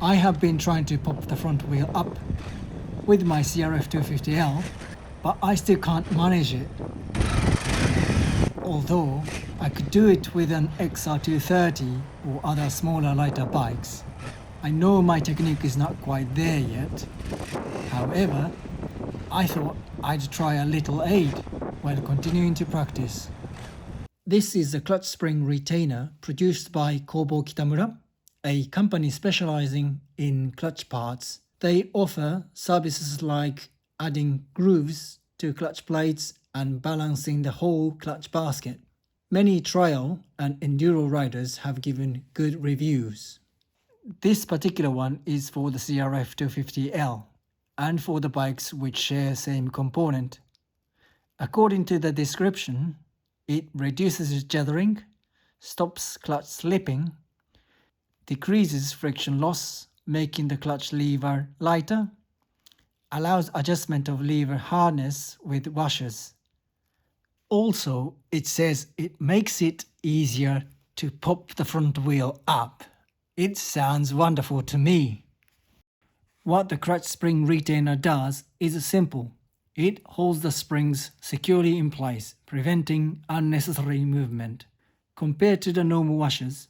I have been trying to pop the front wheel up with my CRF250L, but I still can't manage it. Although I could do it with an XR230 or other smaller lighter bikes, I know my technique is not quite there yet. However, I thought I'd try a little aid while continuing to practice. This is a clutch spring retainer produced by Kobo Kitamura, a company specializing in clutch parts. They offer services like adding grooves to clutch plates and balancing the whole clutch basket. Many trial and enduro riders have given good reviews. This particular one is for the CRF250L and for the bikes which share same component. According to the description, it reduces jittering, stops clutch slipping, decreases friction loss, making the clutch lever lighter, allows adjustment of lever hardness with washers. Also, it says it makes it easier to pop the front wheel up. It sounds wonderful to me. What the clutch spring retainer does is simple. It holds the springs securely in place, preventing unnecessary movement. Compared to the normal washers,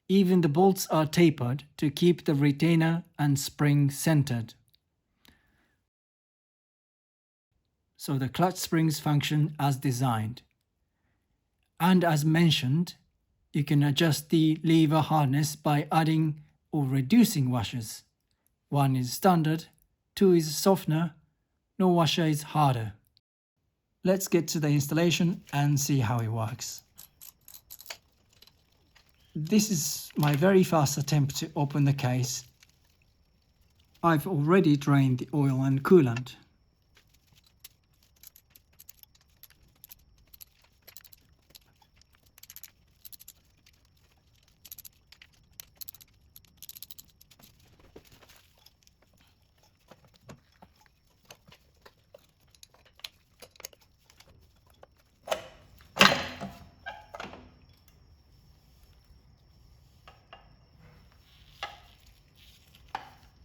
even the bolts are tapered to keep the retainer and spring centered. So the clutch springs function as designed. And as mentioned, you can adjust the lever hardness by adding or reducing washers. 1 is standard, 2 is softener, no washer is harder. Let's get to the installation and see how it works. This is my very first attempt to open the case. I've already drained the oil and coolant.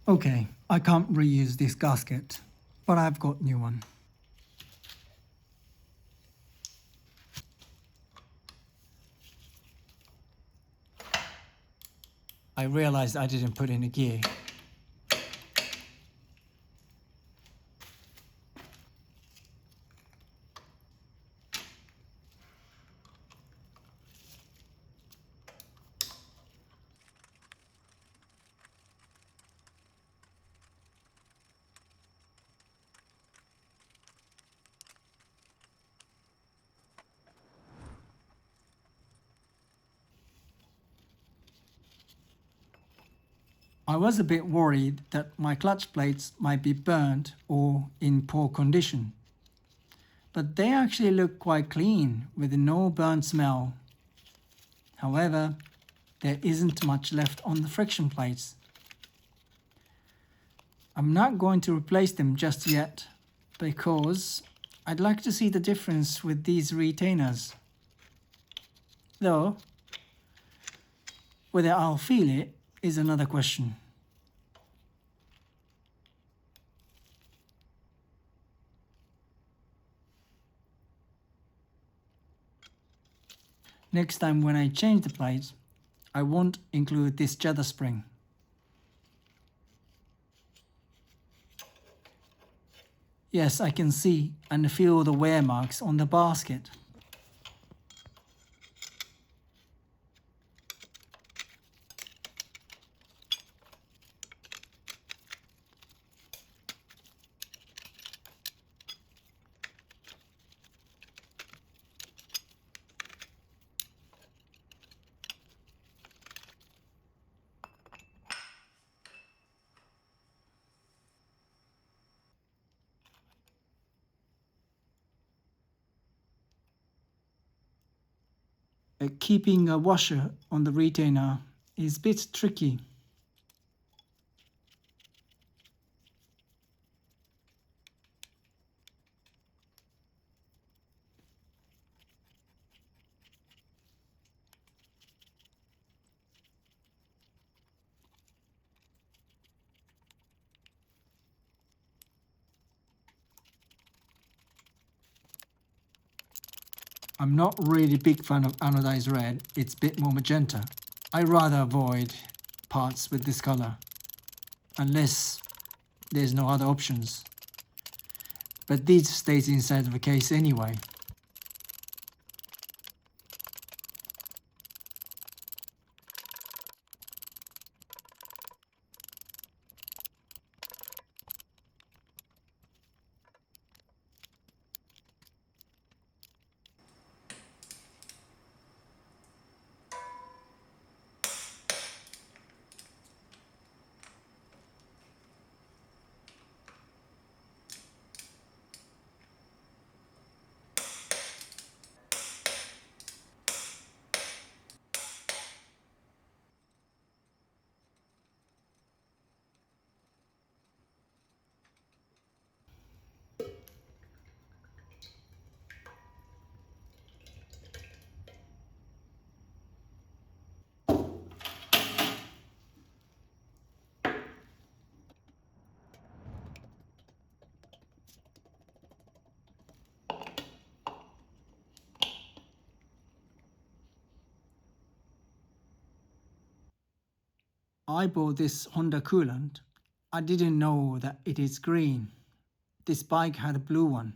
Okay, I can't reuse this gasket, but I've got new one. I realized I didn't put in a gear. I was a bit worried that my clutch plates might be burnt or in poor condition, but they actually look quite clean with no burnt smell. However, there isn't much left on the friction plates. I'm not going to replace them just yet because I'd like to see the difference with these retainers. Though, whether I'll feel it is another question. Next time when I change the plates, I won't include this judder spring. Yes, I can see and feel the wear marks on the basket. Keeping a washer on the retainer is a bit tricky. I'm not really big fan of anodized red, it's a bit more magenta. I rather avoid parts with this color, unless there's no other options. But these stays inside of the case anyway. I bought this Honda coolant. I didn't know that it is green. This bike had a blue one.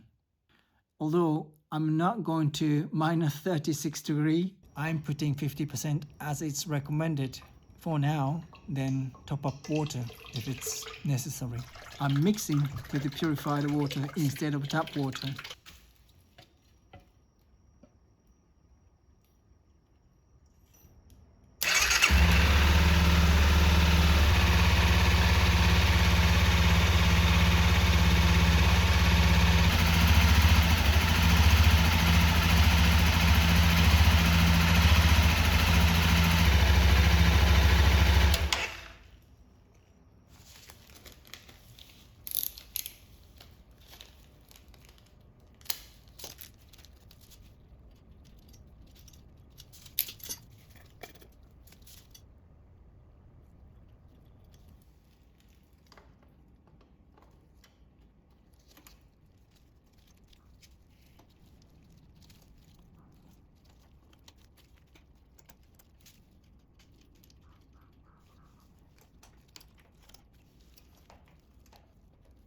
Although I'm not going to -36 degrees, I'm putting 50% as it's recommended for now, then top up water if it's necessary. I'm mixing with the purified water instead of tap water.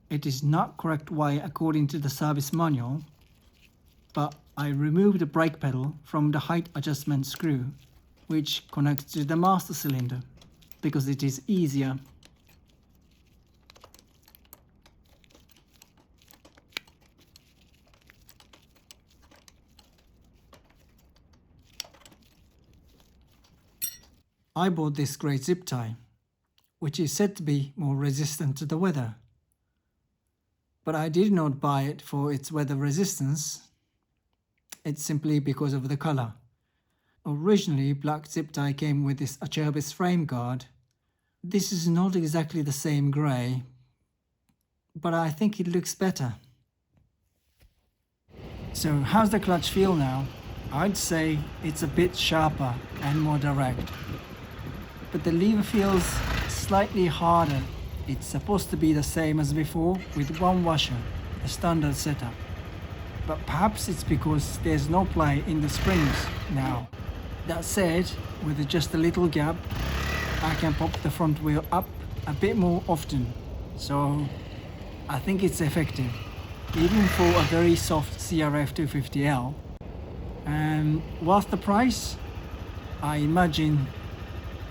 It is not correct way according to the service manual, but I removed the brake pedal from the height adjustment screw, which connects to the master cylinder, because it is easier. I bought this grey zip tie, which is said to be more resistant to the weather. But I did not buy it for its weather resistance. It's simply because of the color. Originally, black zip tie came with this Acerbis frame guard. This is not exactly the same grey, but I think it looks better. So how's the clutch feel now? I'd say it's a bit sharper and more direct. But the lever feels slightly harder. It's supposed to be the same as before with one washer, the standard setup. But perhaps it's because there's no play in the springs now. That said, with just a little gap, I can pop the front wheel up a bit more often. So I think it's effective, even for a very soft CRF250L. And what's the price? I imagine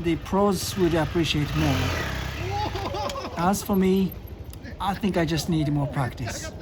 the pros would appreciate more. As for me, I think I just need more practice.